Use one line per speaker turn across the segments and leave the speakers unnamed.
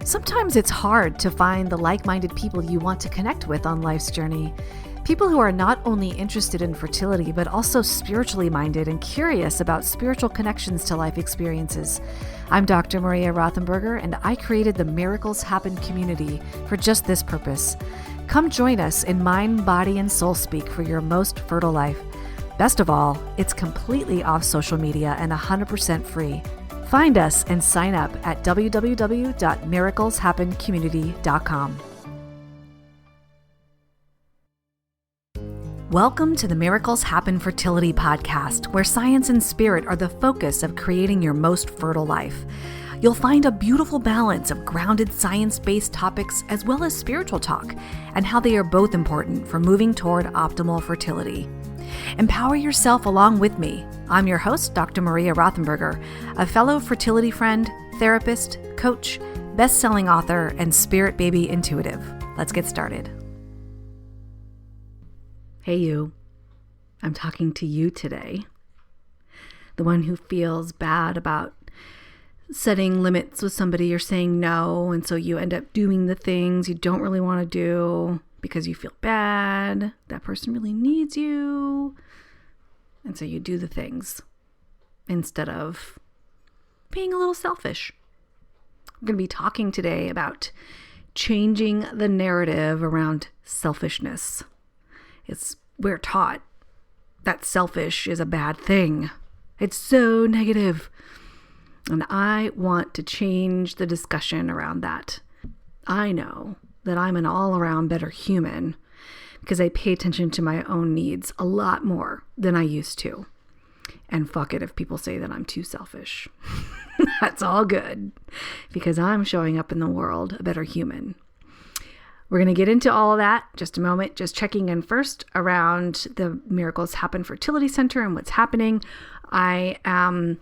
Sometimes it's hard to find the like-minded people you want to connect with on life's journey. People who are not only interested in fertility, but also spiritually minded and curious about spiritual connections to life experiences. I'm Dr. Maria Rothenberger, and I created the Miracles Happen community for just this purpose. Come join us in mind, body, and soul speak for your most fertile life. Best of all, it's completely off social media and 100% free. Find us and sign up at www.miracleshappencommunity.com. Welcome to the Miracles Happen Fertility Podcast, where science and spirit are the focus of creating your most fertile life. You'll find a beautiful balance of grounded science-based topics as well as spiritual talk, and how they are both important for moving toward optimal fertility. Empower yourself along with me. I'm your host, Dr. Maria Rothenberger, a fellow fertility friend, therapist, coach, best-selling author, and spirit baby intuitive. Let's get started. Hey you, I'm talking to you today. The one who feels bad about setting limits with somebody or saying no, and so you end up doing the things you don't really want to do because you feel bad. That person really needs you. And so you do the things instead of being a little selfish. We're going to be talking today about changing the narrative around selfishness. We're taught that selfish is a bad thing. It's so negative. And I want to change the discussion around that. I know that I'm an all-around better human because I pay attention to my own needs a lot more than I used to. And fuck it if people say that I'm too selfish. That's all good because I'm showing up in the world a better human. We're going to get into all of that in just a moment. Just checking in first around the Miracles Happen Fertility Center and what's happening. I am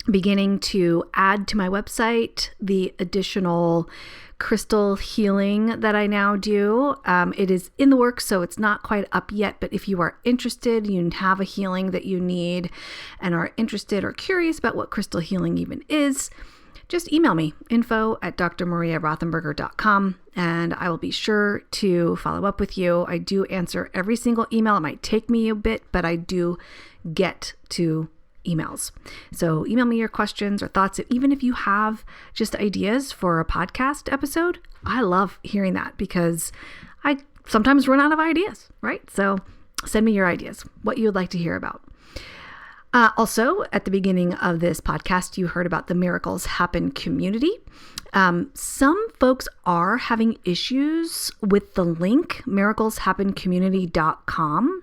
beginning to add to my website the additional crystal healing that I now do. It is in the works, so it's not quite up yet, but if you are interested, you have a healing that you need and are interested or curious about what crystal healing even is, just email me, info@drmariarothenberger.com, and I will be sure to follow up with you. I do answer every single email. It might take me a bit, but I do get to emails. So email me your questions or thoughts. Even if you have just ideas for a podcast episode, I love hearing that because I sometimes run out of ideas, right? So send me your ideas, what you would like to hear about. Also, at the beginning of this podcast, you heard about the Miracles Happen community. Some folks are having issues with the link, miracleshappencommunity.com.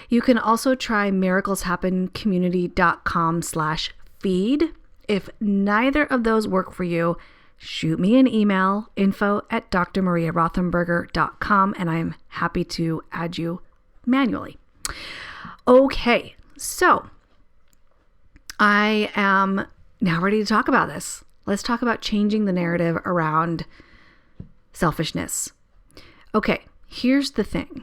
You can also try miracleshappencommunity.com/feed. If neither of those work for you, shoot me an email, info@drmariarothenberger.com, and I'm happy to add you manually. Okay, so I am now ready to talk about this. Let's talk about changing the narrative around selfishness. Okay, here's the thing.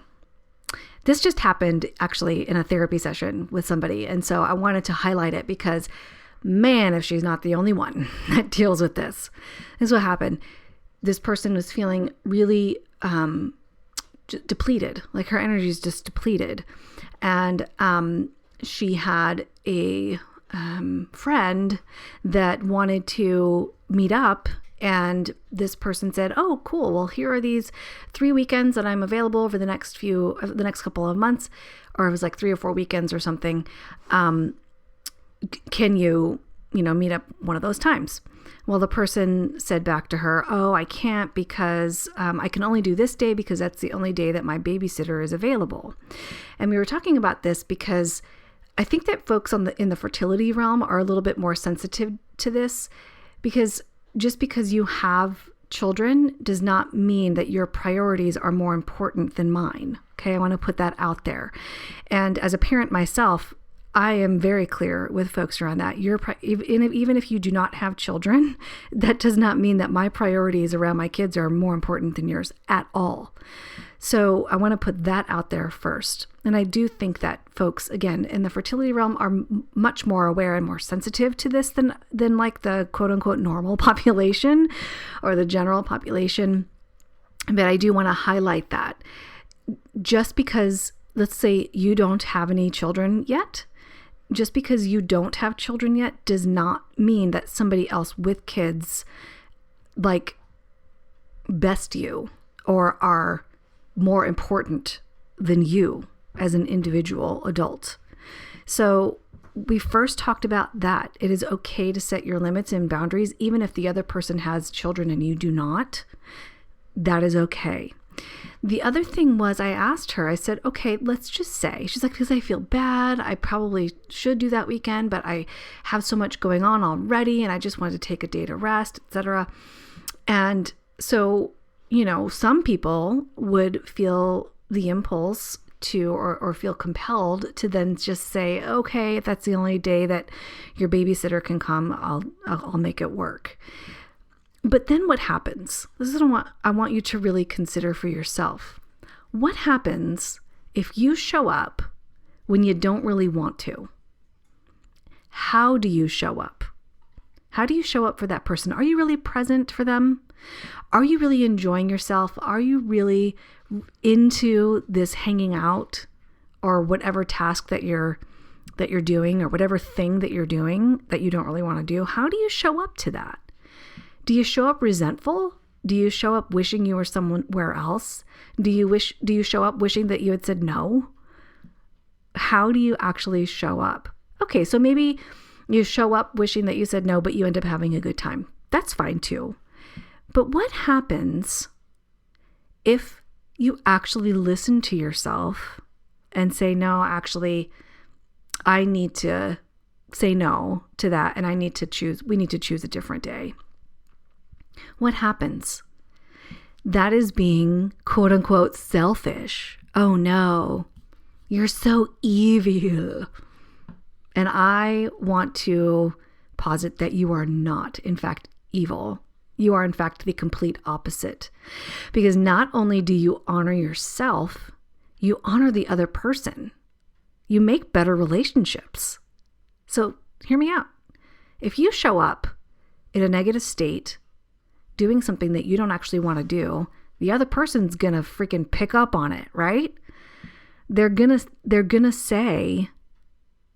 This just happened actually in a therapy session with somebody. And so I wanted to highlight it because, man, if she's not the only one that deals with this. This is what happened. This person was feeling really depleted, like her energy is just depleted. And she had a friend that wanted to meet up, and this person said, "Oh, cool. Well, here are these 3 weekends that I'm available over the next couple of months," or it was like 3 or 4 weekends or something. Can you meet up one of those times? Well, the person said back to her, "Oh, I can't because I can only do this day because that's the only day that my babysitter is available." And we were talking about this because I think that folks in the fertility realm are a little bit more sensitive to this, because just because you have children does not mean that your priorities are more important than mine. Okay, I want to put that out there. And as a parent myself, I am very clear with folks around that. Even if you do not have children, that does not mean that my priorities around my kids are more important than yours at all. So I want to put that out there first. And I do think that folks, again, in the fertility realm are much more aware and more sensitive to this than like the quote unquote normal population or the general population. But I do want to highlight that just because, let's say you don't have any children yet, just because you don't have children yet does not mean that somebody else with kids like best you or are more important than you as an individual adult. So we first talked about that. It is okay to set your limits and boundaries, even if the other person has children and you do not. That is okay. The other thing was I asked her, I said, okay, let's just say, she's like, because I feel bad. I probably should do that weekend, but I have so much going on already and I just wanted to take a day to rest, etc. And so, some people would feel the impulse to, or feel compelled to then just say, okay, if that's the only day that your babysitter can come, I'll make it work. But then what happens? This is what I want you to really consider for yourself. What happens if you show up when you don't really want to? How do you show up? How do you show up for that person? Are you really present for them? Are you really enjoying yourself? Are you really into this hanging out or whatever task that you're doing or whatever thing that you're doing that you don't really want to do? How do you show up to that? Do you show up resentful? Do you show up wishing you were somewhere else? Do you show up wishing that you had said no? How do you actually show up? Okay, so maybe you show up wishing that you said no, but you end up having a good time. That's fine too. But what happens if you actually listen to yourself and say, no, actually, I need to say no to that and we need to choose a different day? What happens? That is being quote unquote selfish. Oh no, you're so evil. And I want to posit that you are not, in fact, evil. You are, in fact, the complete opposite. Because not only do you honor yourself, you honor the other person. You make better relationships. So hear me out. If you show up in a negative state, doing something that you don't actually want to do, the other person's going to freaking pick up on it, right? They're going to say,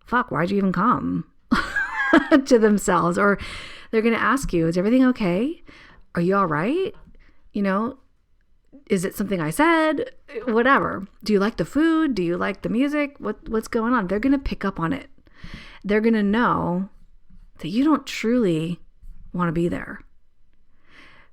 fuck, why'd you even come? To themselves. Or they're going to ask you, is everything okay? Are you all right? Is it something I said? Whatever. Do you like the food? Do you like the music? What's going on? They're going to pick up on it. They're going to know that you don't truly want to be there.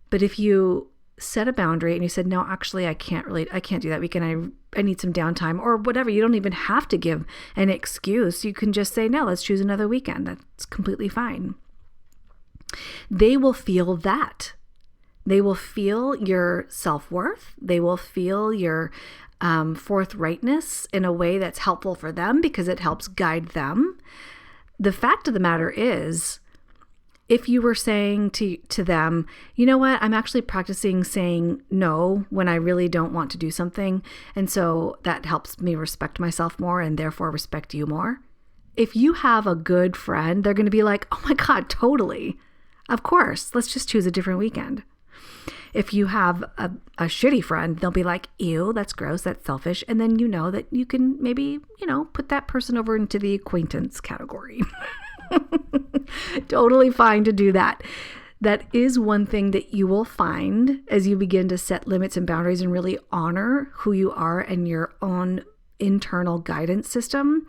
But if you set a boundary and you said, no, actually, I can't do that weekend. I need some downtime or whatever. You don't even have to give an excuse. You can just say, no, let's choose another weekend. That's completely fine. They will feel that. They will feel your self-worth. They will feel your forthrightness in a way that's helpful for them because it helps guide them. The fact of the matter is, if you were saying to them, you know what, I'm actually practicing saying no when I really don't want to do something, and so that helps me respect myself more and therefore respect you more. If you have a good friend, they're going to be like, oh my God, totally. Of course, let's just choose a different weekend. If you have a shitty friend, they'll be like, ew, that's gross, that's selfish. And then you know that you can maybe, put that person over into the acquaintance category. Totally fine to do that. That is one thing that you will find as you begin to set limits and boundaries and really honor who you are and your own internal guidance system.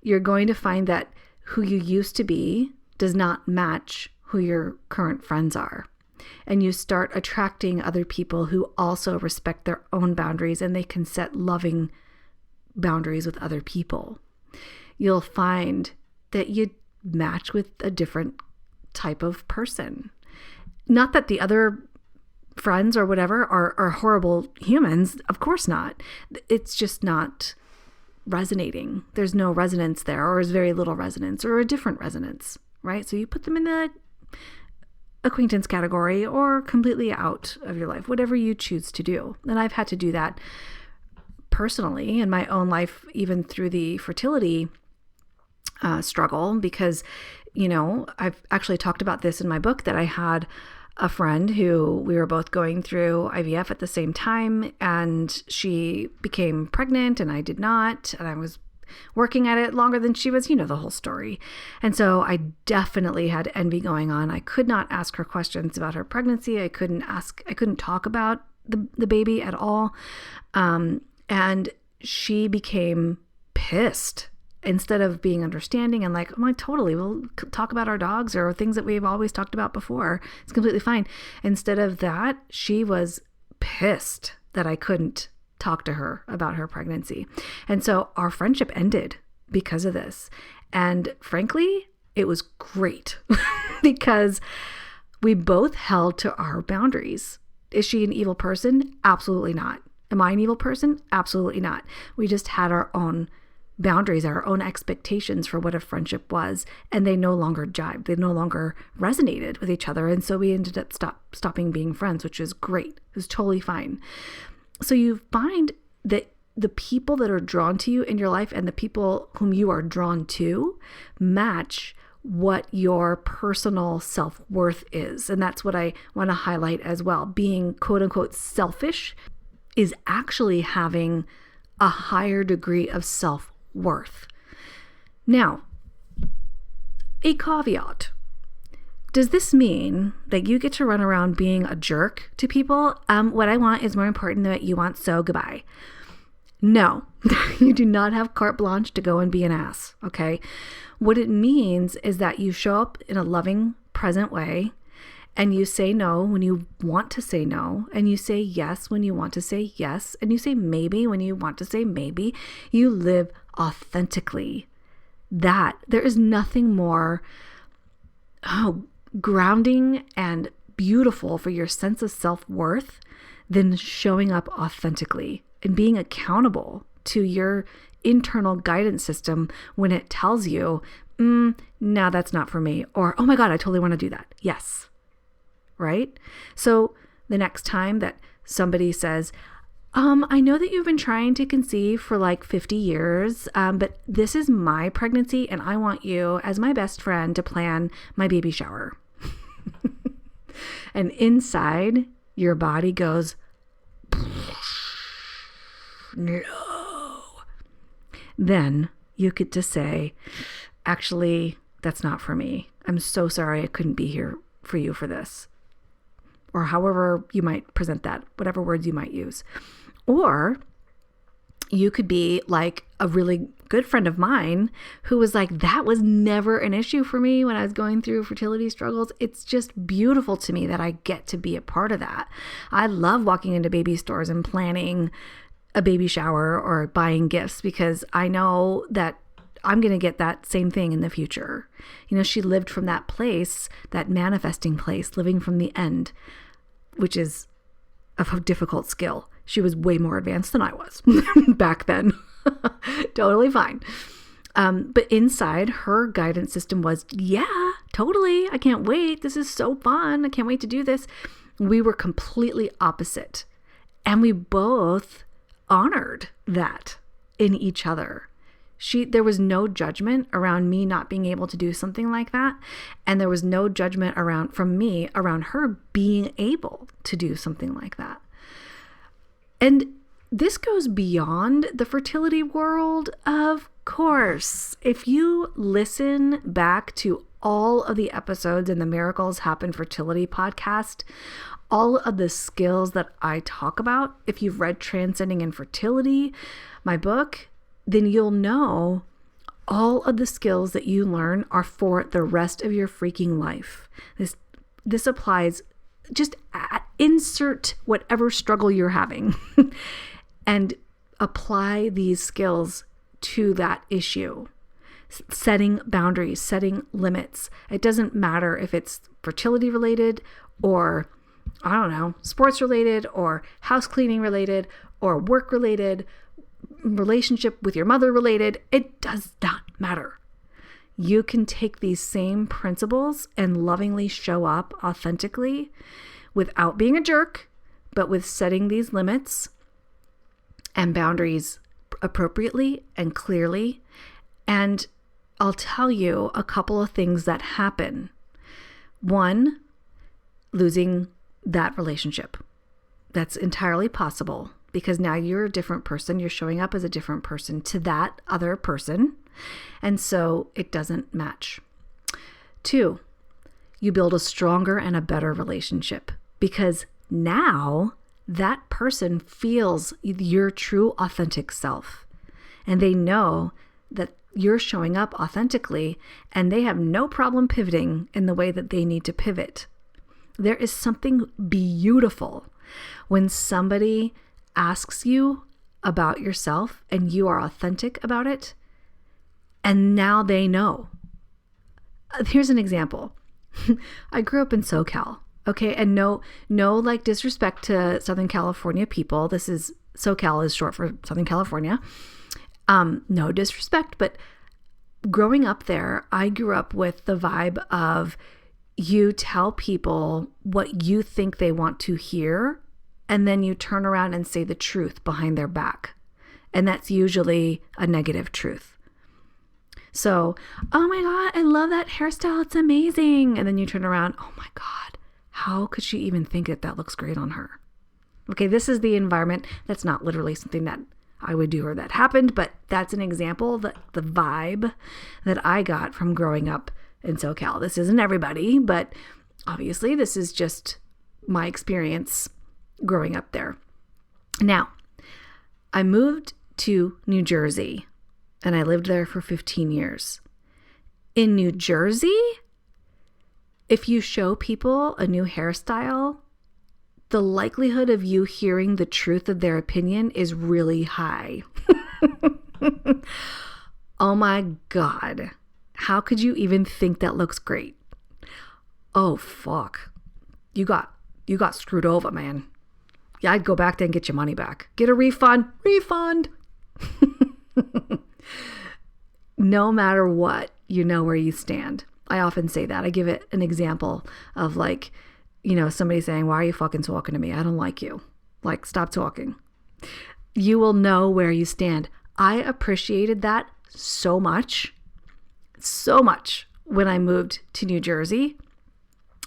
You're going to find that who you used to be does not match who your current friends are. And you start attracting other people who also respect their own boundaries and they can set loving boundaries with other people. You'll find that you match with a different type of person. Not that the other friends or whatever are horrible humans. Of course not. It's just not resonating. There's no resonance there, or is very little resonance, or a different resonance, right? So you put them in the acquaintance category or completely out of your life, whatever you choose to do. And I've had to do that personally in my own life, even through the fertility struggle, because, I've actually talked about this in my book, that I had a friend who we were both going through IVF at the same time, and she became pregnant and I did not, and I was working at it longer than she was, the whole story. And so I definitely had envy going on. I could not ask her questions about her pregnancy. I couldn't talk about the baby at all. And she became pissed instead of being understanding and like, oh, totally, we'll talk about our dogs or things that we've always talked about before. It's completely fine. Instead of that, she was pissed that I couldn't talk to her about her pregnancy. And so our friendship ended because of this. And frankly, it was great because we both held to our boundaries. Is she an evil person? Absolutely not. Am I an evil person? Absolutely not. We just had our own boundaries, our own expectations for what a friendship was, and they no longer jived. They no longer resonated with each other. And so we ended up stopping being friends, which is great. It was totally fine. So you find that the people that are drawn to you in your life and the people whom you are drawn to match what your personal self-worth is. And that's what I want to highlight as well. Being quote unquote selfish is actually having a higher degree of self-worth. Now, a caveat. Does this mean that you get to run around being a jerk to people? What I want is more important than what you want, so goodbye. No, you do not have carte blanche to go and be an ass, okay? What it means is that you show up in a loving, present way, and you say no when you want to say no, and you say yes when you want to say yes, and you say maybe when you want to say maybe. You live authentically. That, there is nothing more grounding and beautiful for your sense of self-worth than showing up authentically and being accountable to your internal guidance system when it tells you, no, that's not for me, or, oh my God, I totally want to do that. Yes. Right? So the next time that somebody says, I know that you've been trying to conceive for like 50 years, but this is my pregnancy and I want you as my best friend to plan my baby shower. And inside your body goes, no. Then you get to say, actually, that's not for me. I'm so sorry I couldn't be here for you for this. Or however you might present that, whatever words you might use. Or you could be like a really good friend of mine who was like, that was never an issue for me when I was going through fertility struggles. It's just beautiful to me that I get to be a part of that. I love walking into baby stores and planning a baby shower or buying gifts because I know that I'm going to get that same thing in the future. She lived from that place, that manifesting place, living from the end, which is a difficult skill. She was way more advanced than I was back then. Totally fine. But inside her guidance system was, yeah, totally. I can't wait. This is so fun. I can't wait to do this. We were completely opposite. And we both honored that in each other. There was no judgment around me not being able to do something like that. And there was no judgment from me around her being able to do something like that. And this goes beyond the fertility world, of course. If you listen back to all of the episodes in the Miracles Happen Fertility podcast, all of the skills that I talk about, if you've read Transcending Infertility, my book, then you'll know all of the skills that you learn are for the rest of your freaking life. This applies, just insert whatever struggle you're having and apply these skills to that issue. Setting boundaries, setting limits. It doesn't matter if it's fertility related or, I don't know, sports related or house cleaning related or work related. relationship with your mother related, it does not matter. You can take these same principles and lovingly show up authentically without being a jerk, but with setting these limits and boundaries appropriately and clearly. And I'll tell you a couple of things that happen. One, losing that relationship. That's entirely possible because now you're a different person. You're showing up as a different person to that other person. And so it doesn't match. Two, you build a stronger and a better relationship because now that person feels your true authentic self and they know that you're showing up authentically and they have no problem pivoting in the way that they need to pivot. There is something beautiful when somebody asks you about yourself and you are authentic about it, and now they know. Here's an example. I grew up in SoCal, okay? And no like disrespect to Southern California people. SoCal is short for Southern California. No disrespect, but growing up there, I grew up with the vibe of you tell people what you think they want to hear, and then you turn around and say the truth behind their back. And that's usually a negative truth. So, oh my God, I love that hairstyle. It's amazing. And then you turn around, oh my God, how could she even think that looks great on her? Okay, this is the environment. That's not literally something that I would do or that happened, but that's an example, the vibe that I got from growing up in SoCal. This isn't everybody, but obviously this is just my experience growing up there. Now, I moved to New Jersey and I lived there for 15 years. In New Jersey, if you show people a new hairstyle, the likelihood of you hearing the truth of their opinion is really high. Oh my God. How could you even think that looks great? Oh, fuck. You got screwed over, man. Yeah, I'd go back there and get your money back. Get a refund. Refund. No matter what, you know where you stand. I often say that. I give it an example of like, somebody saying, why are you fucking talking to me? I don't like you. Like, stop talking. You will know where you stand. I appreciated that so much when I moved to New Jersey.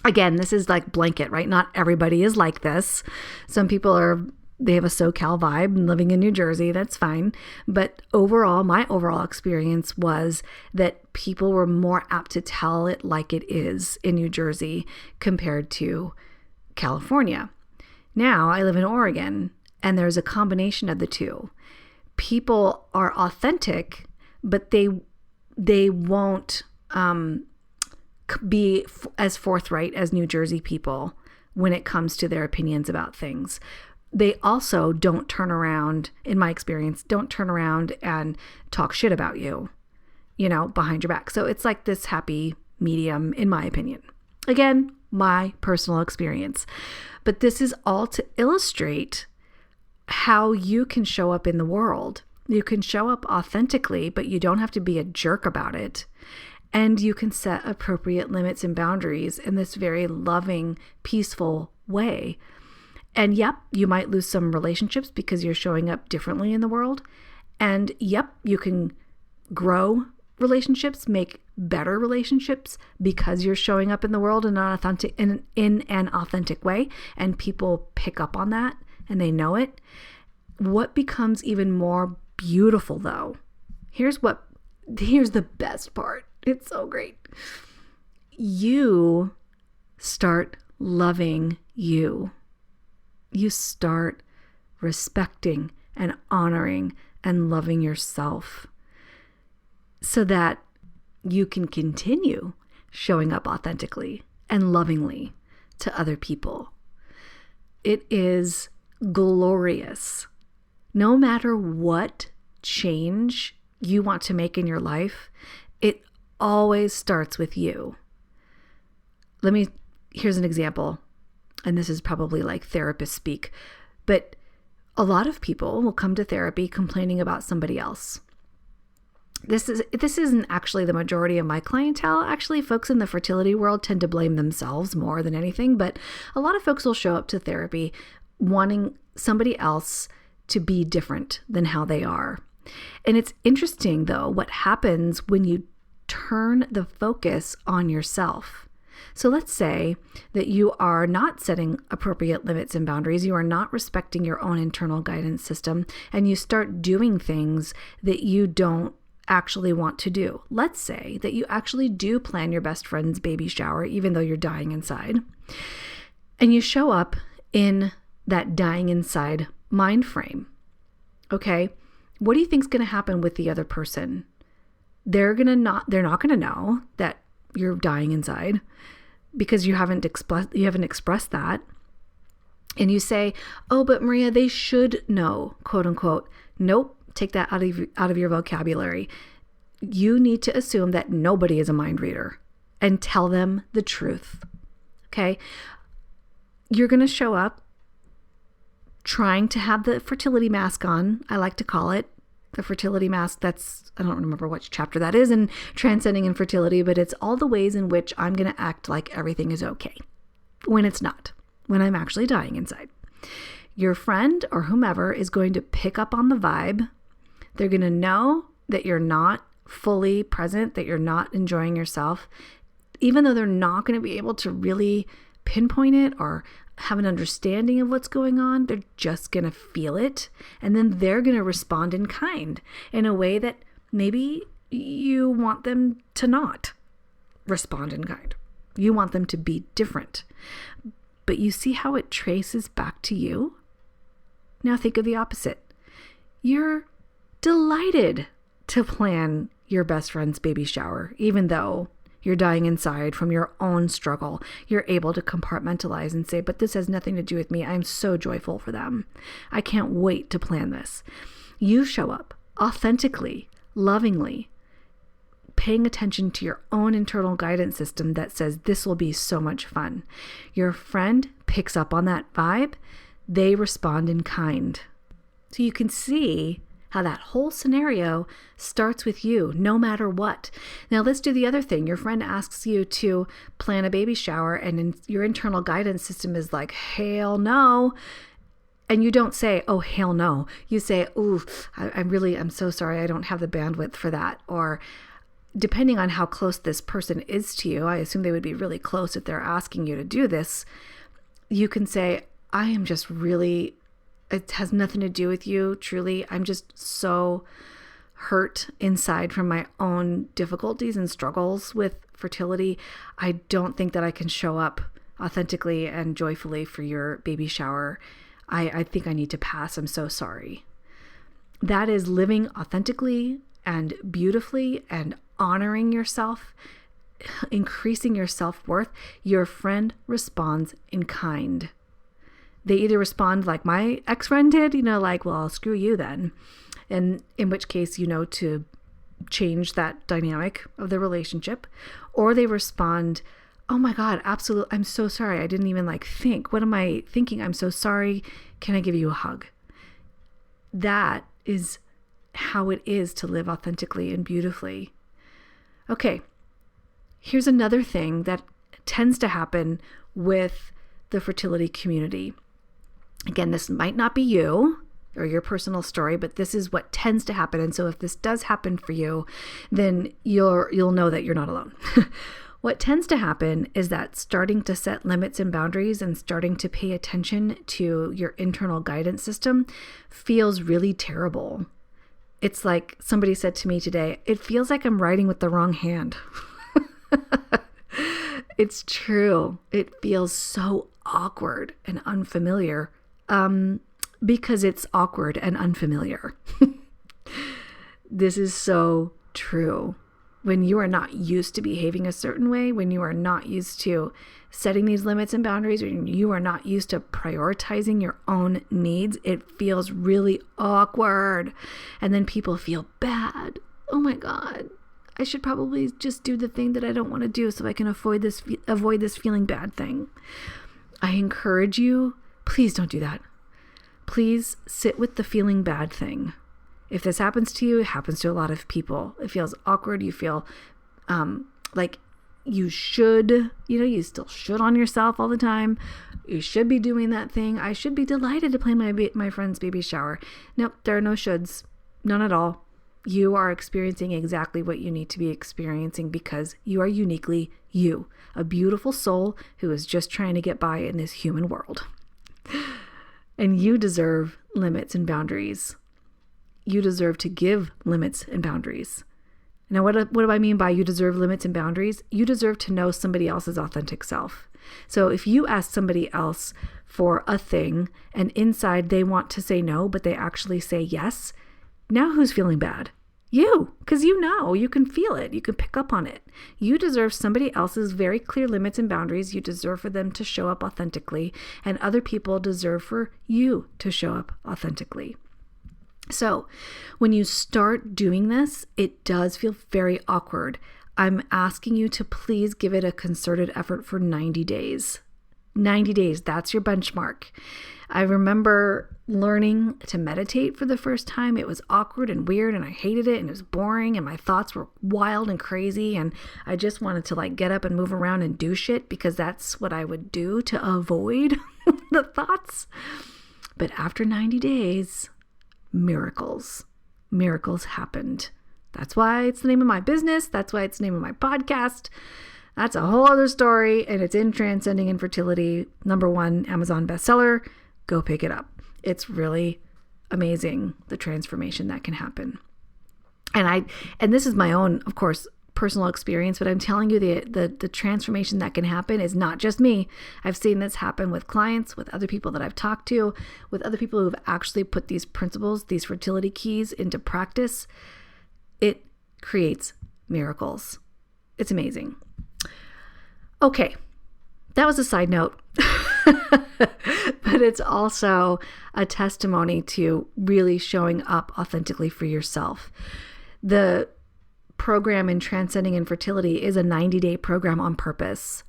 Again, this is like blanket, right? Not everybody is like this. Some people they have a SoCal vibe and living in New Jersey. That's fine. But overall, my overall experience was that people were more apt to tell it like it is in New Jersey compared to California. Now I live in Oregon and there's a combination of the two. People are authentic, but they won't be as forthright as New Jersey people when it comes to their opinions about things. They also don't turn around, in my experience, and talk shit about you, behind your back. So it's like this happy medium, in my opinion. Again, my personal experience. But this is all to illustrate how you can show up in the world. You can show up authentically, but you don't have to be a jerk about it. And you can set appropriate limits and boundaries in this very loving, peaceful way. And yep, you might lose some relationships because you're showing up differently in the world. And yep, you can grow relationships, make better relationships because you're showing up in the world in an authentic way. And people pick up on that and they know it. What becomes even more beautiful though, here's the best part. It's so great. You start loving you. You start respecting and honoring and loving yourself so that you can continue showing up authentically and lovingly to other people. It is glorious. No matter what change you want to make in your life, it always starts with you. Here's an example. And this is probably like therapist speak, but A lot of people will come to therapy complaining about somebody else. This isn't actually the majority of my clientele. Actually, folks in the fertility world tend to blame themselves more than anything, but a lot of folks will show up to therapy wanting somebody else to be different than how they are. And it's interesting, though, what happens when you turn the focus on yourself. So let's say that you are not setting appropriate limits and boundaries, you are not respecting your own internal guidance system, and you start doing things that you don't actually want to do. Let's say that you actually do plan your best friend's baby shower, even though you're dying inside, and you show up in that dying inside mind frame. Okay, what do you think is going to happen with the other person? They're not going to know that you're dying inside because you haven't expressed that. And you say, "Oh, but Maria, they should know," quote unquote. Nope. Take that out of your vocabulary. You need to assume that nobody is a mind reader and tell them the truth. Okay? You're going to show up trying to have the fertility mask on. I like to call it the fertility mask. I don't remember which chapter that is in Transcending Infertility, but it's all the ways in which I'm going to act like everything is okay when it's not, when I'm actually dying inside. Your friend or whomever is going to pick up on the vibe. They're going to know that you're not fully present, that you're not enjoying yourself, even though they're not going to be able to really pinpoint it or have an understanding of what's going on. They're just going to feel it. And then they're going to respond in kind in a way that maybe you want them to not respond in kind. You want them to be different. But you see how it traces back to you? Now think of the opposite. You're delighted to plan your best friend's baby shower, even though you're dying inside from your own struggle. You're able to compartmentalize and say, but this has nothing to do with me. I'm so joyful for them. I can't wait to plan this. You show up authentically, lovingly, paying attention to your own internal guidance system that says this will be so much fun. Your friend picks up on that vibe. They respond in kind. So you can see how that whole scenario starts with you, no matter what. Now let's do the other thing. Your friend asks you to plan a baby shower and your internal guidance system is like, hell no. And you don't say, oh, hell no. You say, ooh, I'm so sorry. I don't have the bandwidth for that. Or depending on how close this person is to you, I assume they would be really close if they're asking you to do this. You can say, I am just really, it has nothing to do with you, truly. I'm just so hurt inside from my own difficulties and struggles with fertility. I don't think that I can show up authentically and joyfully for your baby shower. I think I need to pass. I'm so sorry. That is living authentically and beautifully and honoring yourself, increasing your self-worth. Your friend responds in kind. They either respond like my ex-friend did, like, well, screw you then. And in which case, to change that dynamic of the relationship. Or they respond, oh my God, absolutely. I'm so sorry. I didn't even think. What am I thinking? I'm so sorry. Can I give you a hug? That is how it is to live authentically and beautifully. Okay. Here's another thing that tends to happen with the fertility community. Again, this might not be you or your personal story, but this is what tends to happen. And so if this does happen for you, then you'll know that you're not alone. What tends to happen is that starting to set limits and boundaries and starting to pay attention to your internal guidance system feels really terrible. It's like somebody said to me today, it feels like I'm writing with the wrong hand. It's true. It feels so awkward and unfamiliar. Because it's awkward and unfamiliar. This is so true. When you are not used to behaving a certain way, when you are not used to setting these limits and boundaries, when you are not used to prioritizing your own needs, it feels really awkward. And then people feel bad. Oh my God, I should probably just do the thing that I don't want to do so I can avoid this feeling bad thing. I encourage you, please don't do that. please sit with the feeling bad thing. If this happens to you, it happens to a lot of people. It feels awkward. You feel like you should, you still should on yourself all the time. You should be doing that thing. I should be delighted to plan my friend's baby shower. Nope, there are no shoulds. None at all. You are experiencing exactly what you need to be experiencing because you are uniquely you, a beautiful soul who is just trying to get by in this human world. And you deserve limits and boundaries. You deserve to give limits and boundaries. Now, what do I mean by you deserve limits and boundaries? You deserve to know somebody else's authentic self. So if you ask somebody else for a thing and inside they want to say no, but they actually say yes, now who's feeling bad? You, because you can feel it. You can pick up on it. You deserve somebody else's very clear limits and boundaries. You deserve for them to show up authentically, and other people deserve for you to show up authentically. So when you start doing this, it does feel very awkward. I'm asking you to please give it a concerted effort for 90 days. 90 days, that's your benchmark. I remember learning to meditate for the first time. It was awkward and weird and I hated it and it was boring and my thoughts were wild and crazy and I just wanted to get up and move around and do shit because that's what I would do to avoid the thoughts. But after 90 days, miracles happened. That's why it's the name of my business. That's why it's the name of my podcast. That's a whole other story, and it's in Transcending Infertility, #1 Amazon bestseller. Go pick it up. It's really amazing, the transformation that can happen. And this is my own, of course, personal experience, but I'm telling you the transformation that can happen is not just me. I've seen this happen with clients, with other people that I've talked to, with other people who've actually put these principles, these fertility keys into practice. It creates miracles. It's amazing. Okay, that was a side note, but it's also a testimony to really showing up authentically for yourself. The program in Transcending Infertility is a 90-day program on purpose.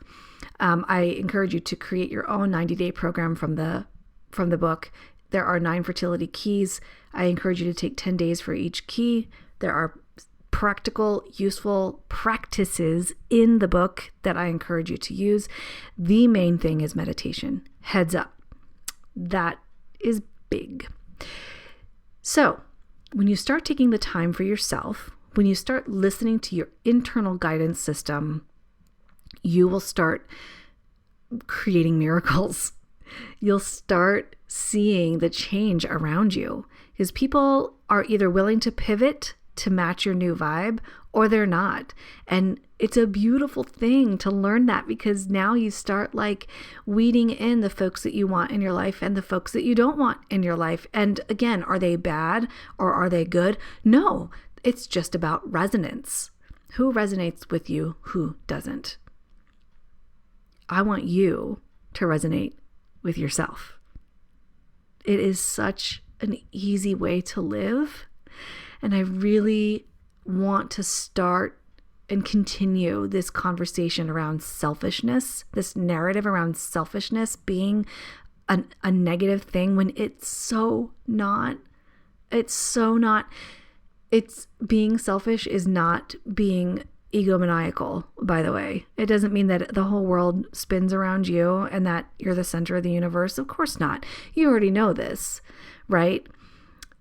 I encourage you to create your own 90-day program from the book. There are 9 fertility keys. I encourage you to take 10 days for each key. There are practical, useful practices in the book that I encourage you to use. The main thing is meditation. Heads up. That is big. So when you start taking the time for yourself, when you start listening to your internal guidance system, you will start creating miracles. You'll start seeing the change around you because people are either willing to pivot to match your new vibe or they're not. And it's a beautiful thing to learn that because now you start weeding in the folks that you want in your life and the folks that you don't want in your life. And again, are they bad or are they good? No, it's just about resonance. Who resonates with you? Who doesn't? I want you to resonate with yourself. It is such an easy way to live. And I really want to start and continue this conversation around selfishness, this narrative around selfishness being a negative thing when it's so not. It's so not. It's being selfish is not being egomaniacal, by the way. It doesn't mean that the whole world spins around you and that you're the center of the universe. Of course not. You already know this, right?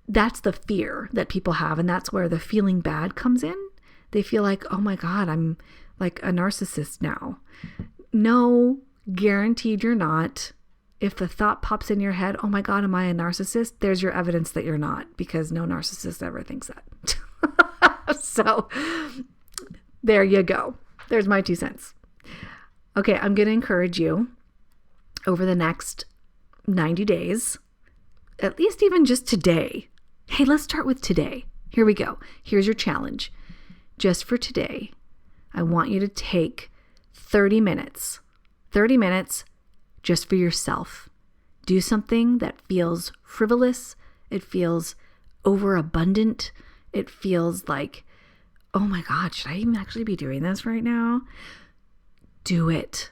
That's the fear that people have. And that's where the feeling bad comes in. They feel like, oh my God, I'm like a narcissist now. No, guaranteed you're not. If the thought pops in your head, oh my God, am I a narcissist? There's your evidence that you're not, because no narcissist ever thinks that. So there you go. There's my 2 cents. Okay, I'm going to encourage you over the next 90 days, at least even just today. Hey, let's start with today. Here we go. Here's your challenge. Just for today, I want you to take 30 minutes just for yourself. Do something that feels frivolous. It feels overabundant. It feels like, oh my God, should I even actually be doing this right now? Do it.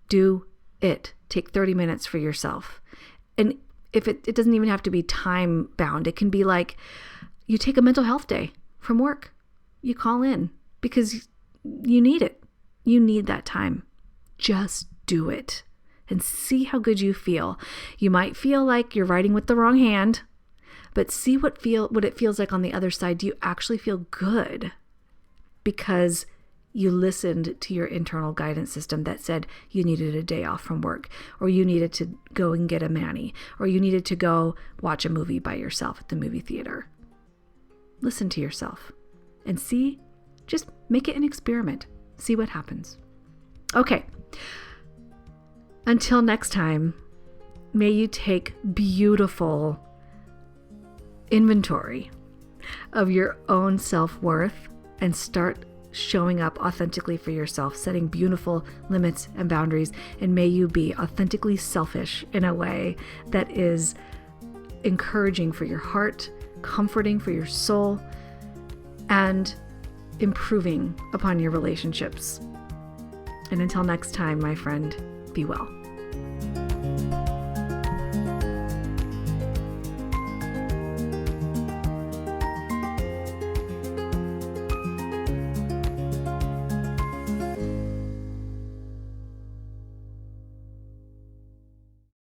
Do it. Take 30 minutes for yourself. And if it doesn't even have to be time bound. It can be like you take a mental health day from work. You call in because you need it. You need that time. Just do it and see how good you feel. You might feel like you're writing with the wrong hand, but see what it feels like on the other side. Do you actually feel good? Because you listened to your internal guidance system that said you needed a day off from work, or you needed to go and get a mani, or you needed to go watch a movie by yourself at the movie theater. Listen to yourself and see, just make it an experiment. See what happens. Okay. Until next time, may you take beautiful inventory of your own self-worth and start showing up authentically for yourself, setting beautiful limits and boundaries, and may you be authentically selfish in a way that is encouraging for your heart, comforting for your soul, and improving upon your relationships. And until next time, my friend, be well.